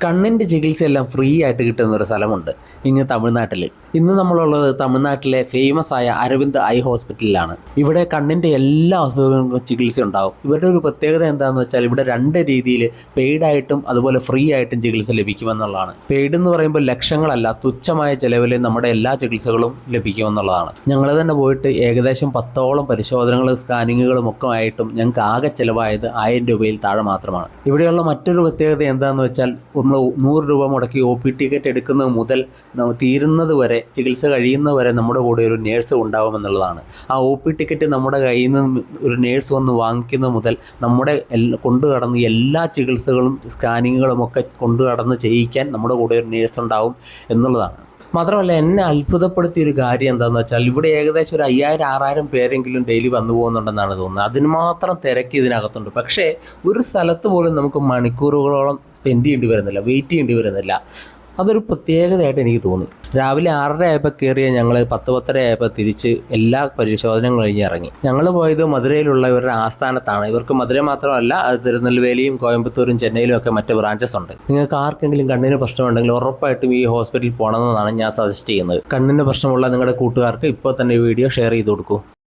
കണ്ണിൻ്റെ ചികിത്സയെല്ലാം ഫ്രീ ആയിട്ട് കിട്ടുന്ന ഒരു സ്ഥലമുണ്ട് ഇങ്ങ് തമിഴ്നാട്ടിൽ. ഇന്ന് നമ്മളുള്ളത് തമിഴ്നാട്ടിലെ ഫേമസ് ആയ അരവിന്ദ് ഐ ഹോസ്പിറ്റലിലാണ്. ഇവിടെ കണ്ണിൻ്റെ എല്ലാ അസുഖങ്ങൾക്കും ചികിത്സ ഉണ്ടാവും. ഇവരുടെ ഒരു പ്രത്യേകത എന്താണെന്ന് വെച്ചാൽ ഇവിടെ രണ്ട് രീതിയിൽ പെയ്ഡായിട്ടും അതുപോലെ ഫ്രീ ആയിട്ടും ചികിത്സ ലഭിക്കുമെന്നുള്ളതാണ്. പെയ്ഡ് എന്ന് പറയുമ്പോൾ ലക്ഷങ്ങളല്ല, തുച്ഛമായ ചിലവിൽ നമ്മുടെ എല്ലാ ചികിത്സകളും ലഭിക്കുമെന്നുള്ളതാണ്. ഞങ്ങൾ തന്നെ പോയിട്ട് ഏകദേശം 10ഓളം പരിശോധനകളും സ്കാനിങ്ങുകളും ഒക്കെ ആയിട്ടും ഞങ്ങൾക്ക് ആകെ ചിലവായത് 1000 രൂപയിൽ താഴെ മാത്രമാണ്. ഇവിടെയുള്ള മറ്റൊരു പ്രത്യേകത എന്താണെന്ന് വെച്ചാൽ 100 രൂപ മുടക്കി OP ടിക്കറ്റ് എടുക്കുന്നത് മുതൽ തീരുന്നത് വരെ, ചികിത്സ കഴിയുന്നത് വരെ നമ്മുടെ കൂടെ ഒരു നേഴ്സ് ഉണ്ടാവുമെന്നുള്ളതാണ്. ആ OP ടിക്കറ്റ് നമ്മുടെ കയ്യിൽ നിന്ന് ഒരു നേഴ്സ് വന്ന് വാങ്ങിക്കുന്നത് മുതൽ നമ്മുടെ കൊണ്ടു കടന്ന് എല്ലാ ചികിത്സകളും സ്കാനിങ്ങുകളും ഒക്കെ കൊണ്ടു കടന്ന് ചെയ്യിക്കാൻ നമ്മുടെ കൂടെ ഒരു നേഴ്സ് ഉണ്ടാവും എന്നുള്ളതാണ്. മാത്രമല്ല, എന്നെ അത്ഭുതപ്പെടുത്തിയ ഒരു കാര്യം എന്താണെന്ന് വെച്ചാൽ ഇവിടെ ഏകദേശം ഒരു 5000-6000 പേരെങ്കിലും ഡെയിലി വന്നു പോകുന്നുണ്ടെന്നാണ് തോന്നുന്നത്. അതിന് മാത്രം തിരക്ക് ഇതിനകത്തുണ്ട്. പക്ഷേ ഒരു സ്ഥലത്ത് പോലും നമുക്ക് മണിക്കൂറുകളോളം സ്പെൻഡ് ചെയ്യേണ്ടി വരുന്നില്ല, വെയിറ്റ് ചെയ്യേണ്ടി വരുന്നില്ല. അതൊരു പ്രത്യേകതയായിട്ട് എനിക്ക് തോന്നി. രാവിലെ 6:30 ആയപ്പോൾ കയറിയ ഞങ്ങൾ 10-10:30 ആയപ്പോൾ തിരിച്ച് എല്ലാ പരിശോധനയും കഴിഞ്ഞ് ഇറങ്ങി. ഞങ്ങൾ പോയത് മധുരയിലുള്ള ഇവരുടെ ആസ്ഥാനത്താണ്. ഇവർക്ക് മധുര മാത്രമല്ല, തിരുനെൽവേലിയും കോയമ്പത്തൂരും ചെന്നൈയിലും ഒക്കെ മറ്റ് ബ്രാഞ്ചസ് ഉണ്ട്. നിങ്ങൾക്ക് ആർക്കെങ്കിലും കണ്ണിന് പ്രശ്നമുണ്ടെങ്കിൽ ഉറപ്പായിട്ടും ഈ ഹോസ്പിറ്റലിൽ പോകണമെന്നാണ് ഞാൻ സജസ്റ്റ് ചെയ്യുന്നത്. കണ്ണിന് പ്രശ്നമുള്ള നിങ്ങളുടെ കൂട്ടുകാർക്ക് ഇപ്പോൾ തന്നെ ഈ വീഡിയോ ഷെയർ ചെയ്ത് കൊടുക്കൂ.